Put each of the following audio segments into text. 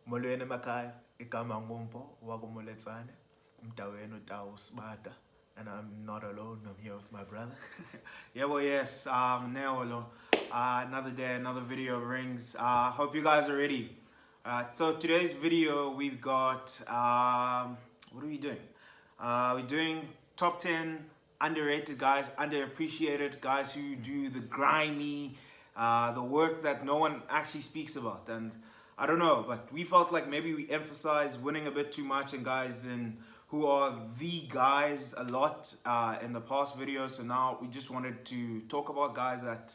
Molweni emakhaya, igama ngumpo wakumoletsane, umntawenu Tawu Sibata, and I'm not alone. I'm here with my brother. Yeah, well, yes, Neolo. Another day, another video of rings. Hope you guys are ready. So today's video we've got what are we doing? We're doing top 10 underrated guys, underappreciated guys who do the grimy, the work that no one actually speaks about. And I don't know, but we felt like maybe we emphasize winning a bit too much and guys who are the guys a lot in the past videos. So now we just wanted to talk about guys that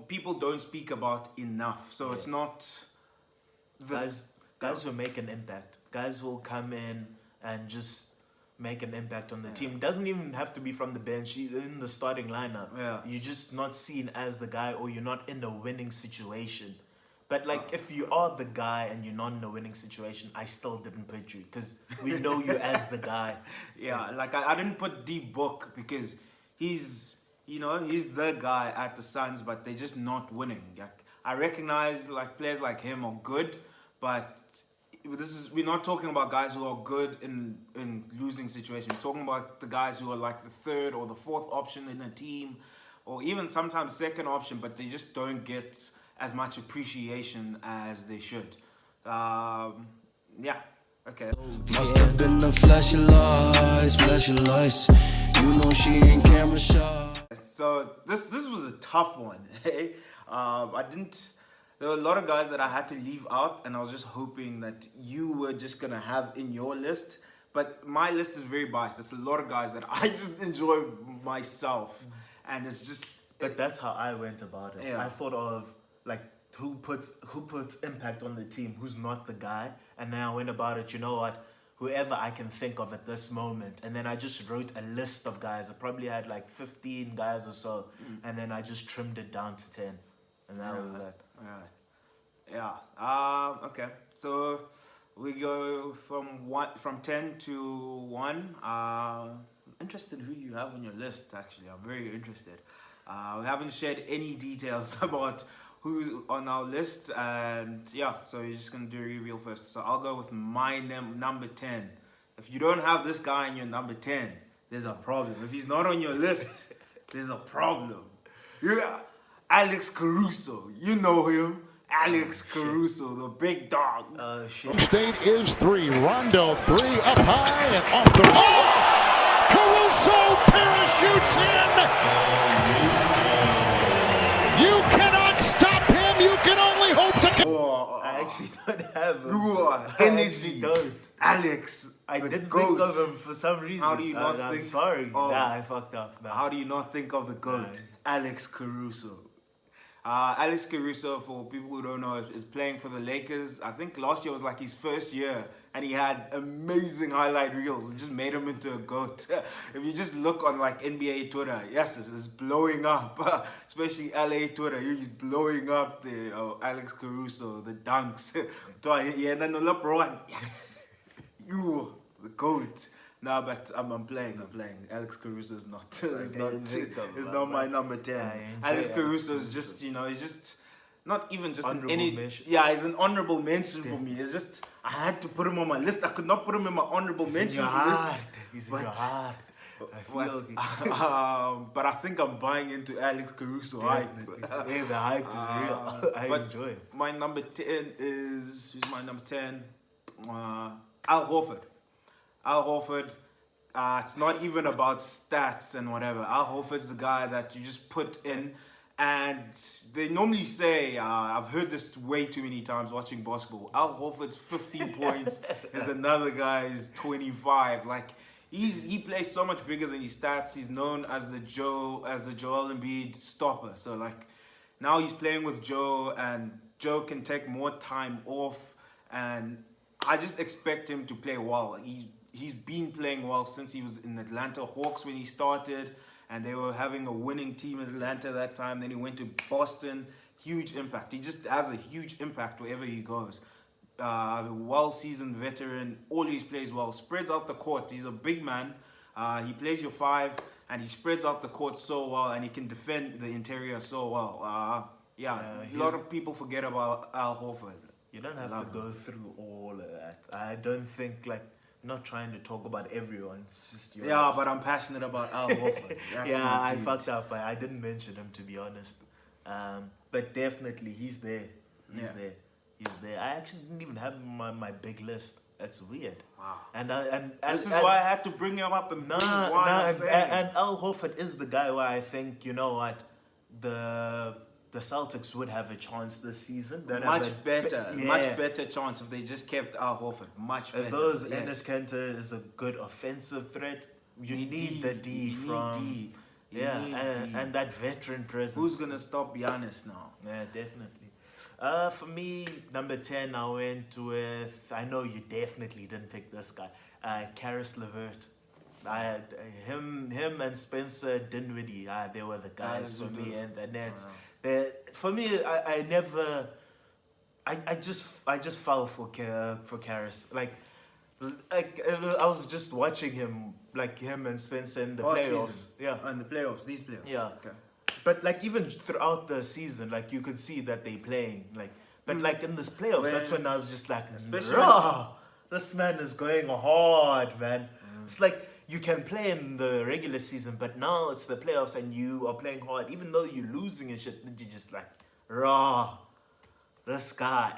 people don't speak about enough. So it's not guys who make an impact. Guys will come in and just make an impact on the team. It doesn't even have to be from the bench, in the starting lineup. Yeah. You're just not seen as the guy, or you're not in a winning situation. But like, if you are the guy and you're not in a winning situation, I still didn't put you because we know you as the guy. Yeah, like I didn't put D Book because he's the guy at the Suns, but they're just not winning. Like, I recognize like players like him are good, but we're not talking about guys who are good in losing situations. We're talking about the guys who are like the third or the fourth option in a team, or even sometimes second option, but they just don't get as much appreciation as they should. Yeah. Okay. Must have been the flashing lights. You know she ain't camera shy. So this was a tough one. There were a lot of guys that I had to leave out, and I was just hoping that you were just gonna have in your list. But my list is very biased. It's a lot of guys that I just enjoy myself, and it's just. But that's how I went about it. Yeah. I thought of like who puts impact on the team, who's not the guy, and then I went about it. You know what? Whoever I can think of at this moment, and then I just wrote a list of guys. I probably had like 15 guys or so, and then I just trimmed it down to 10, and that was that. Yeah. Okay. So we go from 10 to 1. Interested who you have on your list. Actually, I'm very interested. We haven't shared any details about who's on our list, and yeah, so you're just gonna do a reveal first. So I'll go with my number 10. If you don't have this guy in your number 10, there's a problem. If he's not on your list, there's a problem. Yeah, Alex Caruso. You know him. Alex Caruso, the big dog. State is 3. Rondo 3 up high and off the wall. Caruso parachutes in. You cannot stop him. You can only hope to. I actually don't have him. Energy. Don't. Alex. I didn't think of him for some reason. How do you not think? I'm sorry. I fucked up. Nah. How do you not think of the GOAT? Alex Caruso. Alex Caruso, for people who don't know, is playing for the Lakers. I think last year was like his first year, and he had amazing highlight reels. It just made him into a GOAT. If you just look on like NBA Twitter, yes, it's blowing up. Especially LA Twitter, he's blowing up the Alex Caruso, the dunks. Yeah, and then the LeBron, yes, you, the GOAT. No, but I'm playing. Alex Caruso is not. It's not my number 10. Alex Caruso is just, he's just not even just honorable mention. Yeah, he's an honorable mention for me. It's just I had to put him on my list. I could not put him in my honorable mentions list. He's in your heart. But I think I'm buying into Alex Caruso hype. Yeah, the hype is real. I enjoy it. My number 10 is who's my number 10? Al Horford. Al Horford, it's not even about stats and whatever. Al Horford's the guy that you just put in, and they normally say, I've heard this way too many times watching basketball, Al Horford's 15 points is another guy's 25. Like, he plays so much bigger than his stats. He's known as the Joel Embiid stopper. So like, now he's playing with Joe, and Joe can take more time off, and I just expect him to play well. He's been playing well since he was in Atlanta Hawks when he started, and they were having a winning team in Atlanta that time. Then he went to Boston. Huge impact. He just has a huge impact wherever he goes. Well-seasoned veteran, always plays well, spreads out the court. He's a big man. He plays your 5, and he spreads out the court so well, and he can defend the interior so well. A lot of people forget about Al Horford. You don't have Love to go through all of that. I don't think like not trying to talk about everyone. It's just yours. Yeah, but I'm passionate about Al Horford. That's yeah, my I dude. fucked up. I didn't mention him to be honest. But definitely he's there. He's Yeah. there. He's there. I actually didn't even have him on my big list. That's weird. Wow. And This is why I had to bring him up and bring why I'm saying. and Al Horford is the guy where I think, you know what, the Celtics would have a chance this season. They'd have Much a much better chance if they just kept Al Horford. Much better. as though as yes. Enes Kanter is a good offensive threat, you You need the D you from need D. You yeah, need and, D. and that veteran presence. Who's gonna stop Giannis now? Yeah, definitely. For me, number 10, I went with. I know you definitely didn't pick this guy, Karis LeVert. Him and Spencer Dinwiddie. They were the guys for me, and the Nets. For me, I never. I just fell for Karis. Like I was just watching him, like him and Spencer in the Last playoffs. season. Yeah, In the playoffs, these playoffs. Yeah. Okay. but like even throughout the season, like you could see that they playing. Like, but like in this playoffs, that's when I was just like, Especially "Rah, this man is going hard, man." It's like you can play in the regular season, but now it's the playoffs and you are playing hard, even though you're losing and shit. You just like, raw. This guy.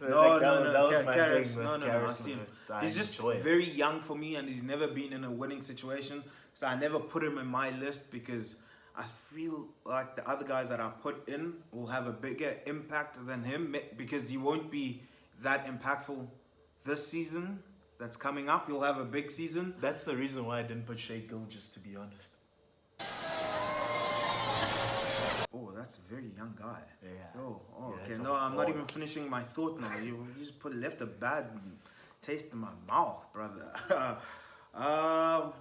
No, that was my Karis, thing with no, I Karis see him. LeVert. He's just enjoy it. very young for me, and he's never been in a winning situation. So I never put him in my list because I feel like the other guys that I put in will have a bigger impact than him because he won't be that impactful this season that's coming up. He'll have a big season. That's the reason why I didn't put Shea Gilgeous, to be honest. Oh, that's a very young guy. Yeah. Oh, Yeah, okay. that's No, a I'm not baller. even finishing my thought now. You just left a bad taste in my mouth, brother.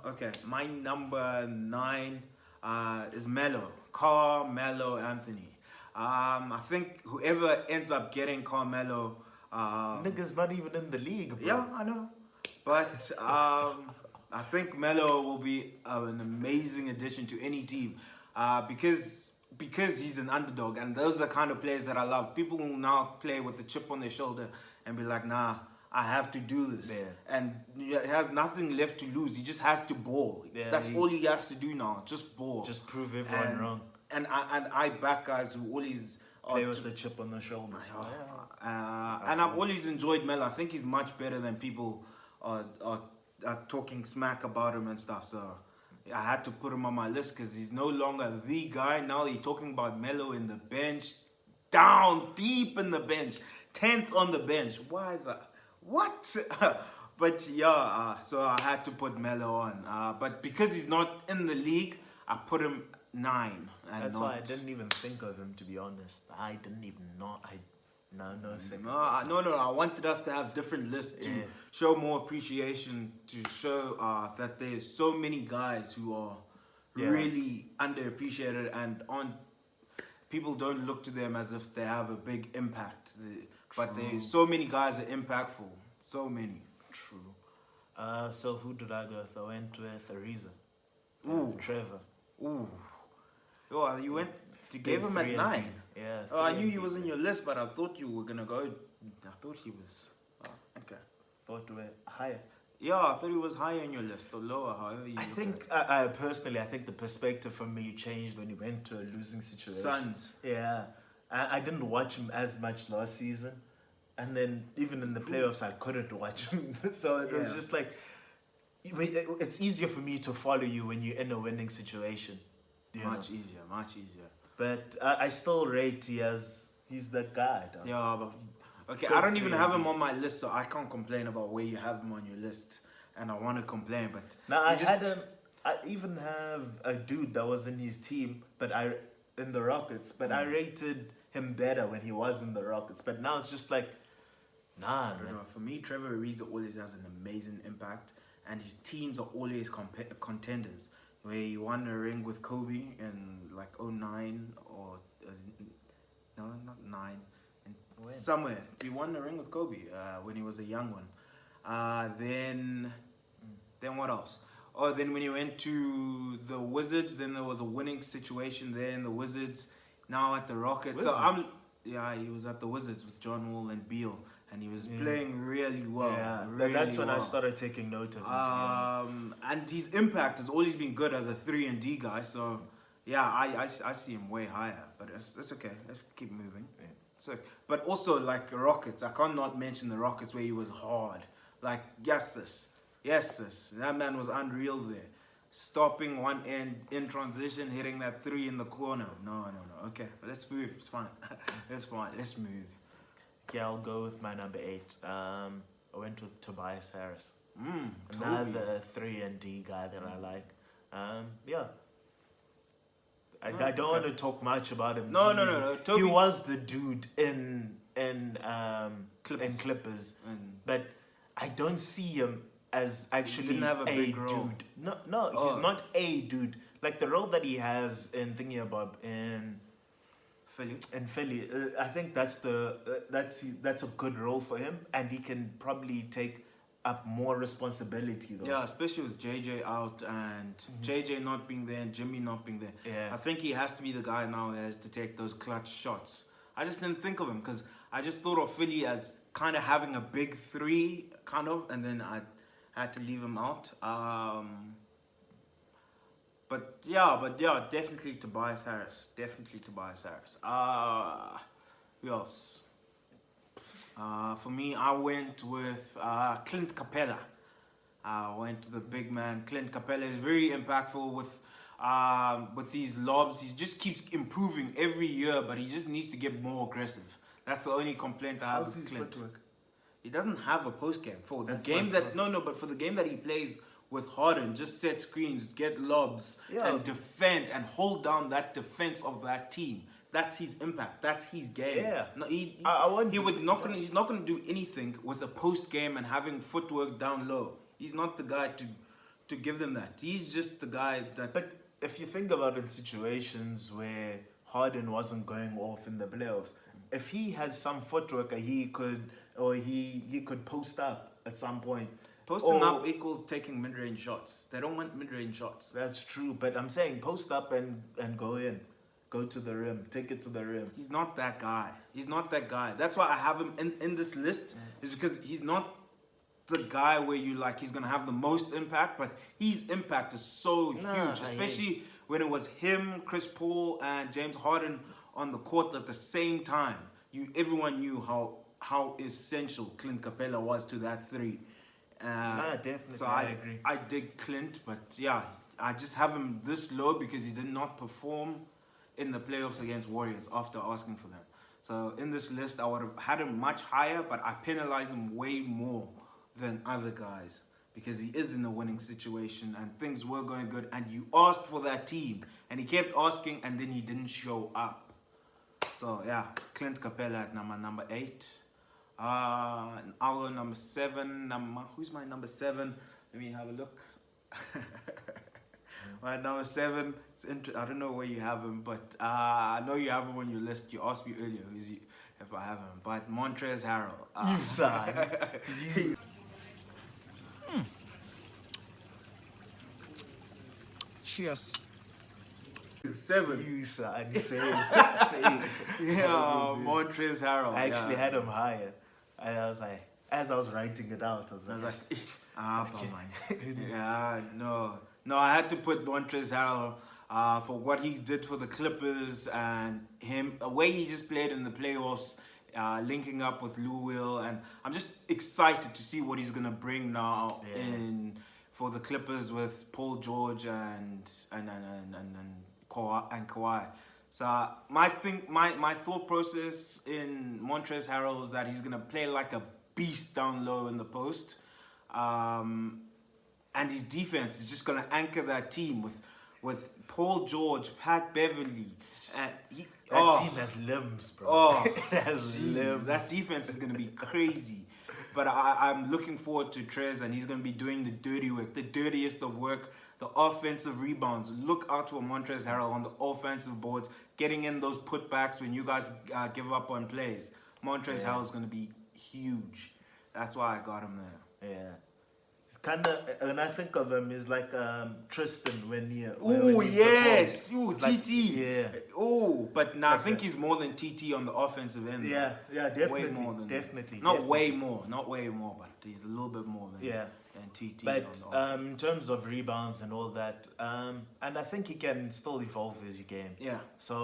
Okay, my number 9 is KarlAnthony. I think whoever ends up getting Carmelo, Nigga's not even in the league, bro. yeah, I know, but I think Melo will be an amazing addition to any team, because he's an underdog, and those are the kind of players that I love. People who now play with a chip on their shoulder and be like, nah, I have to do this. Yeah. And he has nothing left to lose. He just has to ball. Yeah, That's all he has to do now. Just ball. Just prove everyone wrong. And I back guys who always Play with the chip on the shoulder. and I've always enjoyed Melo. I think he's much better than people are talking smack about him and stuff. So I had to put him on my list because he's no longer the guy. Now you're talking about Melo in the bench, down deep in the bench, 10th on the bench. Why the what? But yeah, so I had to put Melo on. But because he's not in the league, I put him 9. That's why I didn't even think of him, to be honest. I didn't even know. No second. No, I wanted us to have different lists to show more appreciation, to show that there's so many guys who are really underappreciated and people don't look to them as if they have a big impact. But there's so many guys that are impactful. So many. True. So who did I go with? I went with Ariza. Ooh. Trevor. Ooh. Oh, you gave him at 3 and 9. B. Yeah. Oh, I 3 knew and he B. was in your list, but I thought you were gonna go. I thought he was. Oh, okay. Thought we were higher. Yeah, I thought he was higher in your list or lower, however you I look think, at I personally, I think the perspective for me changed when he went to a losing it. situation. Suns. Yeah. I didn't watch him as much last season. And then even in the playoffs, I couldn't watch him. So it was just like, it's easier for me to follow you when you're in a winning situation. You know? Much easier. But I still rate he's the guy. Dog. Yeah, but okay, Good I don't for even you. have him on my list, so I can't complain about where you have him on your list. And I want to complain, but Now I you had him. I even have a dude that was in his team, but in the Rockets. But I rated him better when he was in the Rockets. But now it's just like, nah, I don't man. know. For me, Trevor Ariza always has an amazing impact, and his teams are always contenders. Where he won a ring with Kobe in like 09 or no, not 9, and When? somewhere he won a ring with Kobe when he was a young one. Then what else? Oh, then when he went to the Wizards, then there was a winning situation there in the Wizards. Now at the Rockets. So Wizards? Yeah, he was at the Wizards with John Wall and Beal, and he was playing really well. Yeah, really that's when I well. started taking note of him. To be honest. And his impact has always been good as a 3-and-D guy. So, yeah, I see him way higher. But it's okay. Let's keep moving. Yeah. So, but also like Rockets, I can't not mention the Rockets where he was hard. Like yes, sis. That man was unreal there. Stopping one end in transition, hitting that 3 in the corner. No. Okay, let's move. It's fine. That's fine. Let's move. Yeah, I'll go with my number 8. I went with Tobias Harris. Toby. Another 3-and-D guy that I like. Yeah. I don't want to talk much about him. No. Toby. He was the dude in Clippers. But I don't see him as actually didn't have a big dude. role. No, he's not a dude. Like the role that he has in Thingy in Philly, I think that's a good role for him, and he can probably take up more responsibility though. Yeah, especially with JJ out and JJ not being there and Jimmy not being there. Yeah. I think he has to be the guy now as to take those clutch shots. I just didn't think of him because I just thought of Philly as kind of having a big 3, kind of, and then I had to leave him out. But yeah, definitely Tobias Harris. Who else? For me, I went with Clint Capella. I went to the big man. Clint Capella is very impactful with these lobs. He just keeps improving every year, but he just needs to get more aggressive. That's the only complaint I have with Clint. Footwork? He doesn't have a post game for the That's game my that but for the game that he plays with Harden, just set screens, get lobs, and defend and hold down that defense of that team. That's his impact. That's his game. Yeah. No, he's not gonna do anything with a post game and having footwork down low. He's not the guy to give them that. He's just the guy that. But if you think about in situations where Harden wasn't going off in the playoffs, if he had some footwork, he could post up at some point. Posting up equals taking mid-range shots. They don't want mid-range shots. That's true, but I'm saying post up and go in. Go to the rim. Take it to the rim. He's not that guy. That's why I have him in this list, is because he's not the guy where you like he's going to have the most impact, but his impact is so huge, especially when it was him, Chris Paul, and James Harden on the court at the same time. Everyone knew how essential Clint Capella was to that 3. Definitely. So I agree. I dig Clint, but yeah, I just have him this low because he did not perform in the playoffs against Warriors after asking for them. So in this list, I would have had him much higher, but I penalize him way more than other guys because he is in a winning situation and things were going good, and you asked for that team, and he kept asking, and then he didn't show up. So yeah, Clint Capella at number 8. Our number 7. Who's my number 7? Let me have a look. My number 7. I don't know where you have him, but I know you have him on your list. You asked me earlier if I have him, but Montrezl Harrell. You son. Cheers. 7. You son. Same. Yeah, Montrezl Harrell. I actually had him higher. And I was like, as I was writing it out, I was like, yeah, no, I had to put Montrezl Harrell for what he did for the Clippers and the way he just played in the playoffs, linking up with Lou Will, and I'm just excited to see what he's gonna bring now in for the Clippers with Paul George and Kawhi. So my thought process in Montrezl Harrell is that he's gonna play like a beast down low in the post, and his defense is just gonna anchor that team with Paul George, Pat Beverly, and that team has limbs, bro. Oh, it has limbs. That defense is gonna be crazy. But I'm looking forward to Trez, and he's gonna be doing the dirty work, the dirtiest of work. The offensive rebounds. Look out for Montrezl Harrell on the offensive boards, getting in those putbacks when you guys give up on plays. Montrezl Harrell is going to be huge. That's why I got him there. Yeah. It's kind of, when I think of him, he's like Tristan when he. Oh when he yes, performed. ooh, It's like- TT. yeah. Oh, but nah, I Like think that. he's more than TT on the offensive end. Yeah, definitely, way more than definitely. Not definitely. way more, not way more, but he's a little bit more than Yeah. than TT. But on the offense. in terms of rebounds and all that, and I think he can still evolve his game. Yeah. So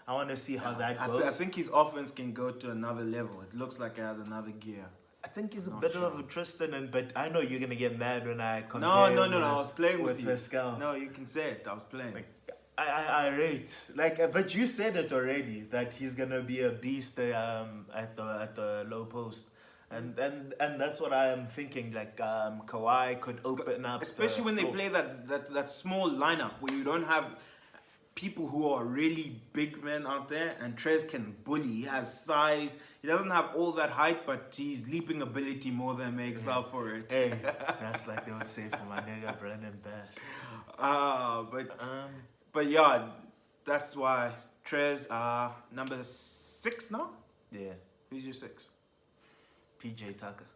I want to see how that I, goes. I think his offense can go to another level. It looks like it has another gear. I think he's a Not bit sure. of a Tristan, but I know you're gonna get mad when I compare. No, him I was playing with you. Pascal. No, you can say it. I was playing. I rate but you said it already that he's gonna be a beast at the low post, and that's what I am thinking. Like Kawhi could open up, Especially the when they floor. play that small lineup where you don't have people who are really big men out there, and Trez can bully. He has size. He doesn't have all that height, but his leaping ability more than makes up for it. Hey, just like they would say for my nigga Brandon Bass. But yeah, that's why Trez number 6 now. Yeah, Who's your 6? PJ Tucker.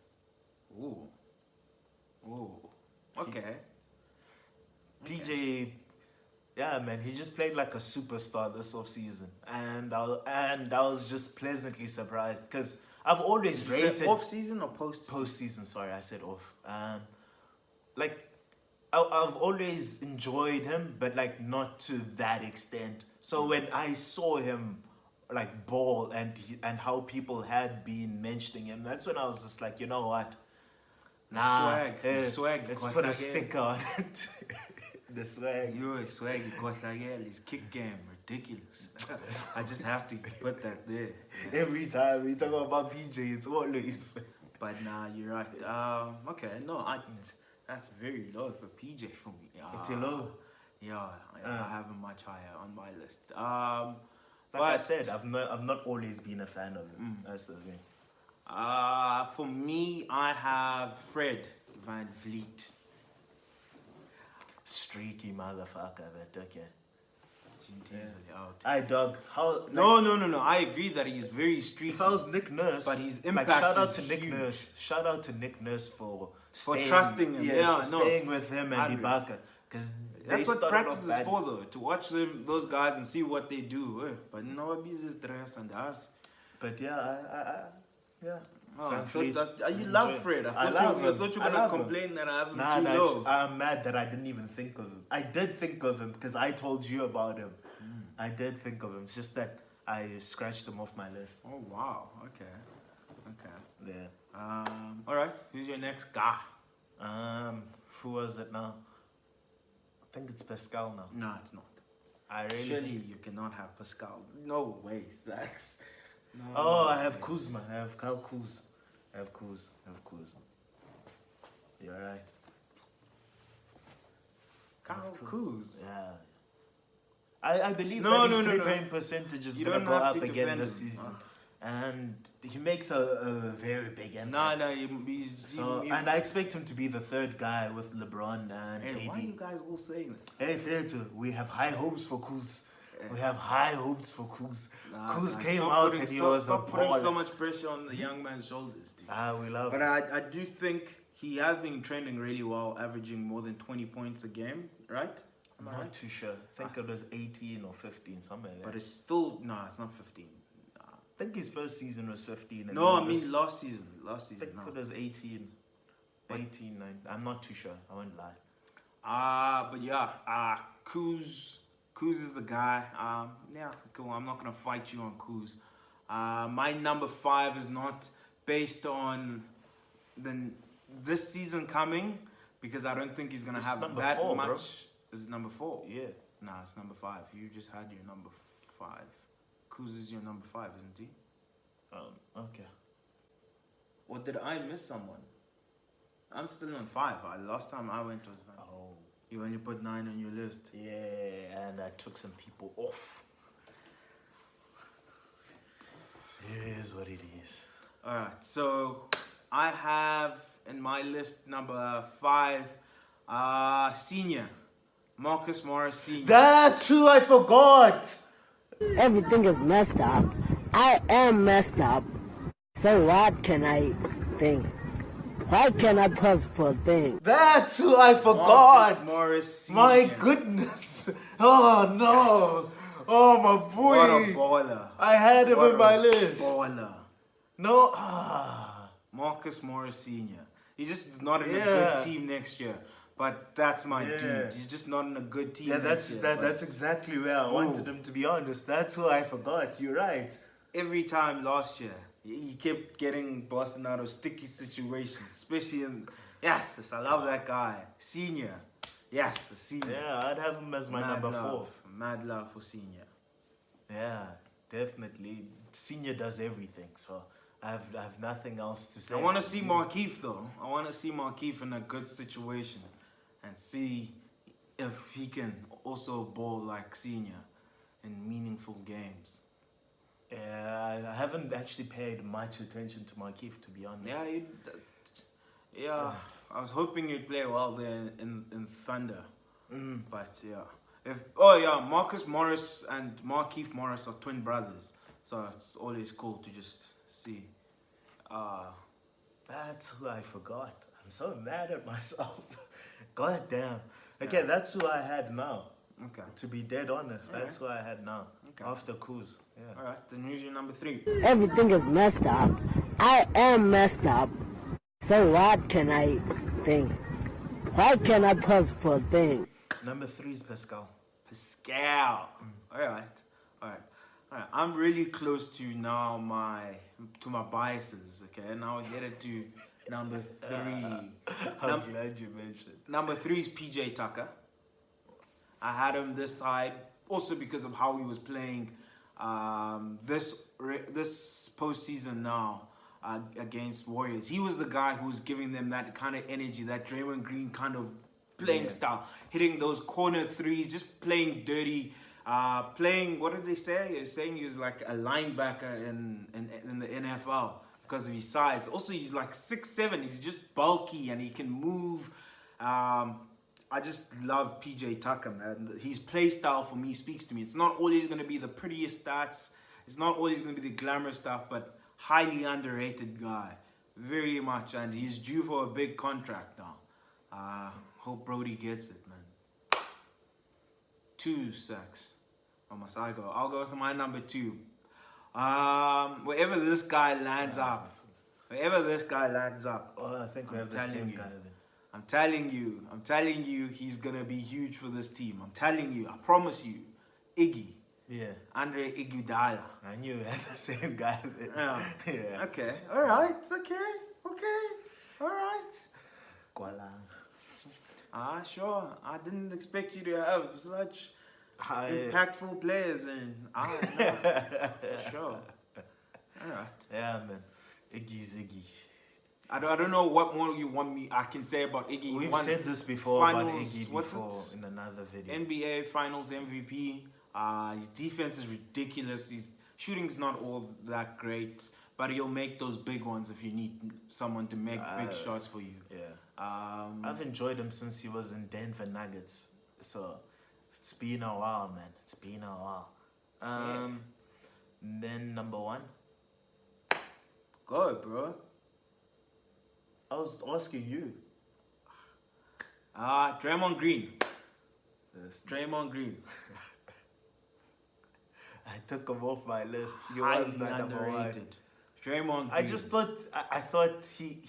Ooh. Okay. PJ, yeah, man, he just played like a superstar this offseason, and I was just pleasantly surprised because I've always rated Off season or post? postseason. Sorry, I said off. Like I've always enjoyed him, but like not to that extent. So when I saw him like ball and how people had been mentioning him, that's when I was just like, you know what? Swag, swag, Let's because put a like, sticker on it. The swag. Yo, swag, because like his kick game ridiculous. I just have to put that there. Every time we talk about PJ, it's always. But nah, you're right. Okay, no, that's very low for PJ for me. It's low. Yeah, I have him much higher on my list. Like I said, I've not always been a fan of him. That's the thing. For me, I have Fred VanVleet. Streaky motherfucker, but okay. Out. I dog. How? Like, No. I agree that he's very streaky. If I was Nick Nurse, But his like, impact shout out is to Nick huge. Nurse. Shout out to Nick Nurse for staying, trusting him. Yeah, for no. staying with him and 100. Ibaka, because That's what practice is for, though, to watch those guys and see what they do. But no business dress and us. But yeah, yeah. Oh, I VanVleet, thought that, you enjoy love it. Fred. I love I him. thought you I were love gonna him. complain that I have him Nah, too low. I'm mad that I didn't even think of him. I did think of him because I told you about him. I did think of him. It's just that I scratched him off my list. Oh wow. Okay. Yeah. All right. Who's your next guy? Who was it now? I think it's Pascal now. No, it's not. I really. Surely you cannot have Pascal. No way, Zax. No. Oh, I have Kuzma. I have Kyle Kuz. I have Kuz. You're right. Kyle Kuz. Yeah. I believe No, that his no, no, no. three-point percentage is You going to don't go have up to again defend this him. season. And he makes a very big impact. No, he's. So, and I expect him to be the third guy with LeBron and Hey, AD. why are you guys all saying this? Hey, fair to. We have high hopes for Kuz. We have high hopes for Kuz. Kuz Nah, came stop out putting and he so- was a Stop putting so baller. much pressure on the young man's shoulders, dude. We love But him. I do think he has been trending really well, averaging more than 20 points a game, right? I'm not too sure. I think it was 18 or 15, somewhere like But that. it's still, no, it's not 15. I think his first season was 15. And No, then I mean this- last season. Last I season, think no. it was 18. 18, 9. I'm not too sure. I won't lie. But yeah, Kuz is the guy. Yeah, cool. I'm not gonna fight you on Kuz. My number 5 is not based on this season coming because I don't think he's gonna It's have number that 4, much. bro. Is it number 4? Yeah. Nah, it's number 5. You just had your number 5. Kuz is your number 5, isn't he? Okay. Or did I miss someone? I'm still on 5. Last time I went was Van. Oh. You only put 9 on your list. Yeah, and I took some people off. It is what it is. Alright, so I have in my list number 5, senior. Marcus Morris Sr. That's who I forgot! Everything is messed up. I am messed up. So what can I think? Why can't I pass for a thing? That's who I forgot. Marcus Morris My Sr.. goodness. Oh no. Oh my boy. What a baller. I had him What in my a list. Baller. No. Marcus Morris Sr. He's just not in a Yeah. good team next year. But that's my Yeah. dude. He's just not in a good team Yeah, next year. But that's exactly where I wanted him to be honest. That's who I forgot. You're right. every time last year, he kept getting Boston out of sticky situations, especially in. Yes, I love that guy. Senior. Yes, a senior. Yeah, I'd have him as my Mad number love. 4. Mad love for senior. Yeah, definitely. Senior does everything, so I have nothing else to say. I want to see Markeith though. I want to see Markeith in a good situation and see if he can also ball like senior in meaningful games. Yeah, I haven't actually paid much attention to Markeith, to be honest. Yeah, I was hoping he'd play well there in Thunder. But yeah. Marcus Morris and Markeith Morris are twin brothers. So it's always cool to just see. That's who I forgot. I'm so mad at myself. God damn. Okay, that's who I had now. Okay. To be dead honest, that's who I had now. Okay. After Kuz. Yeah. Alright, then who's your number 3? Everything is messed up. I am messed up. So what can I think? Why can't I pass for a thing? Number 3 is Pascal. Pascal. Alright. I'm really close to now my biases, okay? Now we get it to number 3. I'm glad you mentioned. Number 3 is PJ Tucker. I had him this side also because of how he was playing this postseason now against Warriors. He was the guy who was giving them that kind of energy, that Draymond Green kind of playing style, hitting those corner threes, just playing dirty, playing. What did they say? They're saying he was like a linebacker in the NFL because of his size. Also, he's like 6'7". He's just bulky and he can move. I just love PJ Tucker, man. His play style for me speaks to me. It's not always going to be the prettiest stats. It's not always going to be the glamorous stuff, but highly underrated guy. Very much. And he's due for a big contract now. Hope Brody gets it, man. 2 sacks. Or must I go? I'll go with my number 2. Wherever this guy lands up. Oh, I think we have the same guy then. I'm telling you, he's gonna be huge for this team. I'm telling you, I promise you, Iggy. Yeah. Andre Iguodala. I knew we had the same guy then. Yeah. Okay. All right. Kuala. Sure. I didn't expect you to have such impactful players in. For sure. All right. Yeah, man. Iggy. I don't know what more you want me. I can say about Iggy. We've said this before about Iggy what's before it? in another video. NBA Finals MVP. His defense is ridiculous. His shooting's not all that great, but he'll make those big ones if you need someone to make big shots for you. Yeah. I've enjoyed him since he was in Denver Nuggets. So it's been a while, man. It's been a while. Then number 1. Go, bro. I was asking you. Draymond Green. Yes. Draymond Green. I took him off my list. He Highly was not number 1. underrated. Draymond Green. I just thought I thought he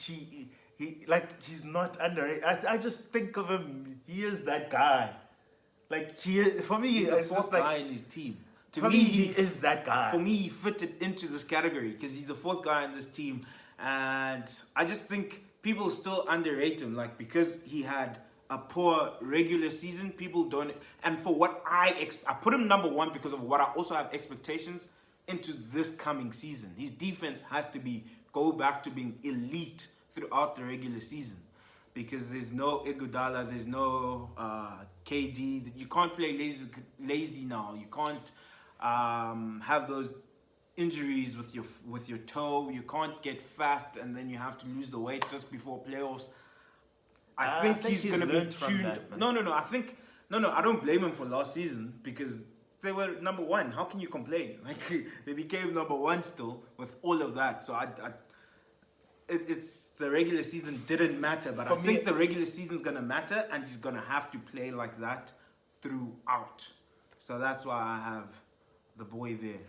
like he's not underrated. I just think of him. He is that guy. Like for me, He's the it's fourth just like guy in his team. for me, he is that guy. For me, he fitted into this category because he's the 4th guy in this team, and I just think people still underrate him. Like because he had a poor regular season, people don't. And for what I put him number 1 because of what I also have expectations into this coming season. His defense has to go back to being elite throughout the regular season. Because there's no Iguodala, there's no KD. You can't play lazy now. You can't have those injuries with your toe. You can't get fat and then you have to lose the weight just before playoffs. I think he's going to be tuned. I don't blame him for last season because they were number 1. How can you complain? Like they became number 1 still with all of that. So it's the regular season didn't matter, but I think the regular season's gonna matter, and he's gonna have to play like that throughout. So that's why I have the boy there.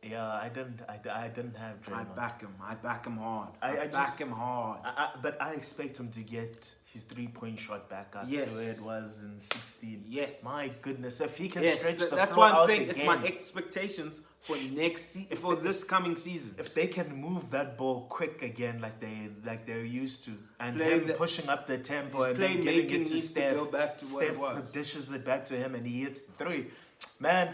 Yeah, I didn't have Draymond. I back him hard. I back him hard. But I expect him to get his 3-point shot back up Yes. to where it was in 16. Yes. My goodness, if he can Yes, stretch the that's floor why I'm out saying again, it's my expectations for for this coming season. if they can move that ball quick again like they're used to, and Play him pushing up the tempo his and then getting playmaking it to needs to Steph, go back to what it Steph was. dishes it back to him and he hits the 3. Man,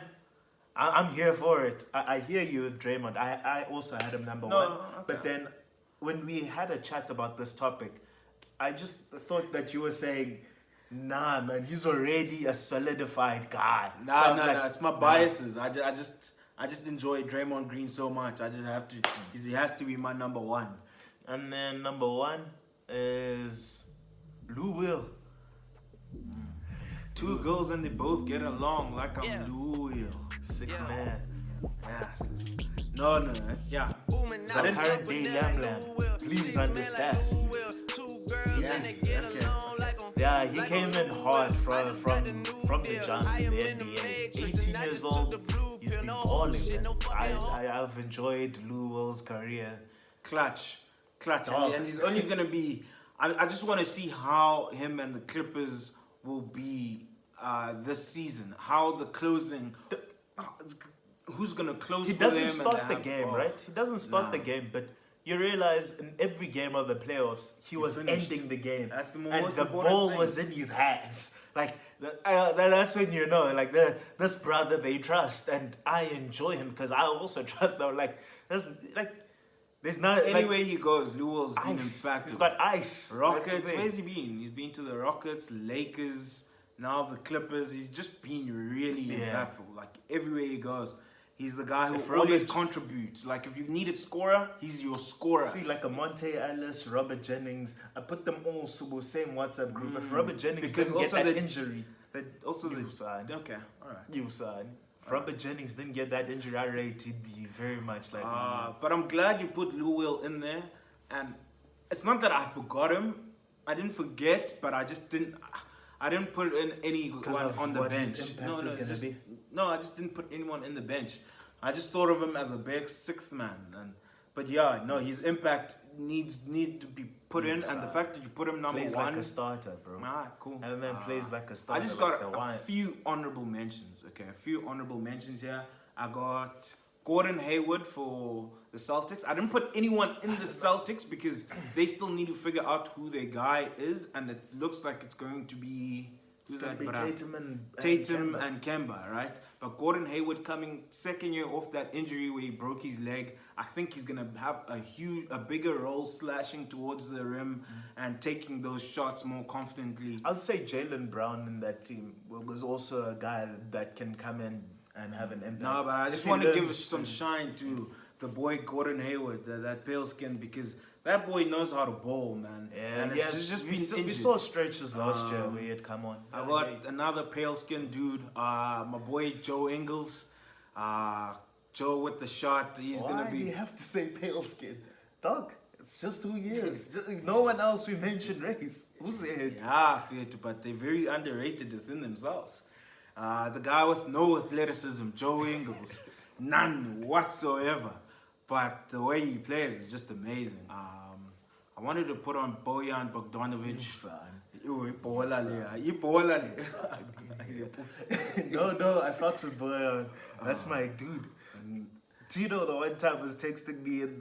I'm here for it. I hear you with Draymond. I also had him number 1. okay. But then when we had a chat about this topic, I just thought that you were saying, nah, man, he's already a solidified guy. So I was like, It's my biases. I just enjoy Draymond Green so much. I just have to. He has to be my number 1. And then number 1 is Lou Will. 2 girls and they both get along like I'm loyal. Sick man. Yes. No. Yeah. So current day Lam Lam. Please understand. Yeah, he came in hard from the jump in the NBA. 18 years old, he's been balling, man. I've enjoyed Lou Will's career. Clutch. Dog. And he's only going to be... I just want to see how him and the Clippers will be this season. How the closing... who's going to close He for them? doesn't and start they the have game, ball. right? He doesn't start the game, but you realize in every game of the playoffs, he was finished. ending the game. That's the and most the important ball thing. was in his hands. Like, that's when you know, like, this brother they trust, and I enjoy him because I also trust them. Like, there's not... Anywhere he goes, Lewell's been ice. impactful. He's got ice. Rockets, That's the thing. where's he been? He's been to the Rockets, Lakers, now the Clippers. He's just been really impactful. Like everywhere he goes, he's the guy who If always Robert- contributes. Like if you needed scorer, he's your scorer. See, like a Monte Ellis, Robert Jennings, I put them all to the same WhatsApp group. If Robert Jennings Because didn't get also that the- injury, Also you the sign. okay, all right. You sign. If Robert Jennings didn't get that injury, I rate he'd be very much like... But I'm glad you put Lou Will in there, and it's not that I forgot him. I didn't forget, but I just didn't. I didn't put in anyone of on the what bench. his impact is gonna be? No, I just didn't put anyone in the bench. I just thought of him as a big 6th man, but his impact need to be put in, and the fact that you put him number plays 1, like a starter, bro. cool. And then plays like a I starter. just like got the wine. a few honorable mentions. Okay, a few honorable mentions here. I got Gordon Hayward for the Celtics. I didn't put anyone in the Celtics because they still need to figure out who their guy is, and it looks like it's going to be It's going to be Tatum and Kemba, right? But Gordon Hayward coming 2nd year off that injury where he broke his leg, I think he's gonna have a bigger role slashing towards the rim and taking those shots more confidently. I'd say Jaylen Brown in that team was also a guy that can come in and have an impact. No, but I just If he want to give learns some shine to the boy Gordon Hayward, that pale skin, because that boy knows how to bowl, man. Yeah, and yes, just we been saw, we injured. saw stretches last year where he'd come on. I got another pale skinned dude, my boy Joe Ingles. Joe with the shot. He's gonna Why do be. you have to say pale skin? Dog, it's just 2 years. No one else we mentioned race. Who's it? Yeah, fit, but they're very underrated within themselves. The guy with no athleticism, Joe Ingles, none whatsoever. But the way he plays is just amazing. I wanted to put on Bojan Bogdanovic. No, I fucks with Boyan. That's my dude. And Tito, the one time, was texting me in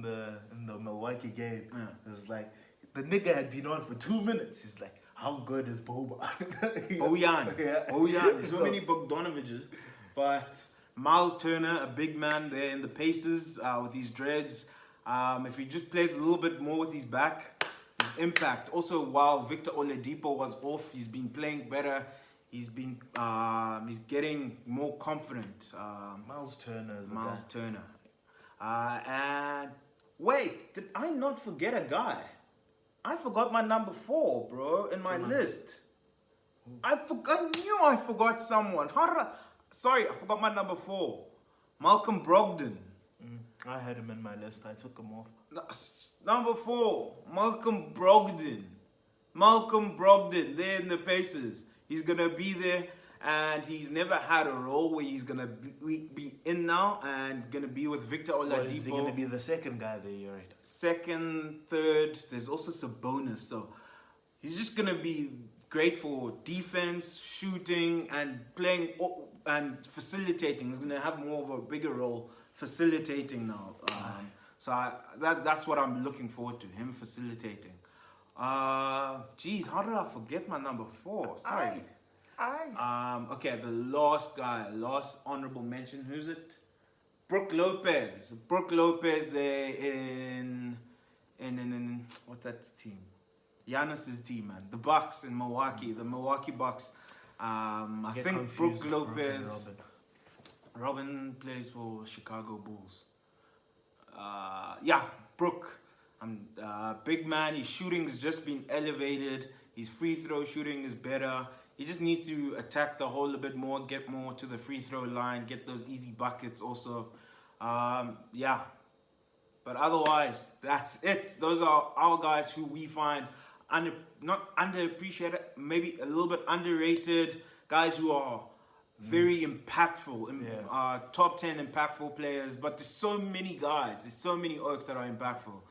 the Milwaukee game. It was like, the nigga had been on for 2 minutes. He's like, how good is Boban? Bojan. Yeah. Bojan. So many Bogdanovic's. But Miles Turner, a big man there in the Pacers with his dreads. If he just plays a little bit more with his back, his impact. Also, while Victor Oladipo was off, he's been playing better. He's getting more confident. Miles Turner is Miles a guy. Turner. And wait, did I not forget a guy? I forgot my number 4, bro, in my list. I knew I forgot someone. Sorry, I forgot my number 4. Malcolm Brogdon. I had him in my list. I took him off. Number 4, Malcolm Brogdon. Malcolm Brogdon, there in the Pacers. He's going to be there, and he's never had a role where he's going to be in now and going to be with Victor Oladipo. Or is he going to be the second guy there, you're right? Second, third, there's also Sabonis. So he's just going to be great for defense, shooting, and playing and facilitating. He's going to have more of a bigger role facilitating now. That's what I'm looking forward to, him facilitating. Geez, how did I forget my number 4? Sorry. Okay, the last guy, last honorable mention. Who's it? Brook Lopez. Brook Lopez there in what's that team? Giannis's team, man. The Bucks in Milwaukee. The Milwaukee Bucks. I think Brook Lopez. Robin plays for Chicago Bulls. Yeah, Brook. Big man. His shooting's just been elevated. His free throw shooting is better. He just needs to attack the hole a bit more, get more to the free throw line, get those easy buckets also. Yeah. But otherwise, that's it. Those are our guys who we find not underappreciated, maybe a little bit underrated. Guys who are very impactful, top 10 impactful players. But there's so many guys, there's so many Oaks that are impactful.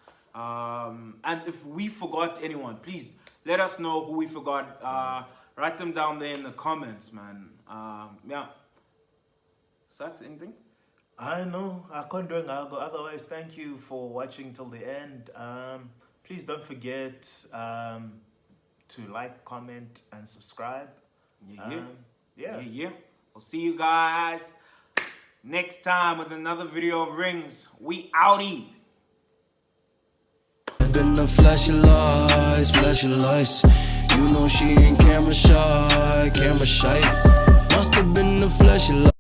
And if we forgot anyone, please let us know who we forgot. Write them down there in the comments, man. Yeah. Saks, anything? I know. I can't do it. Otherwise, thank you for watching till the end. Please don't forget to like, comment, and subscribe. Yeah. We'll see you guys next time with another video of Rings. We outie. Been the flashing lights. You know she ain't camera shy. Must have been the flashing lights.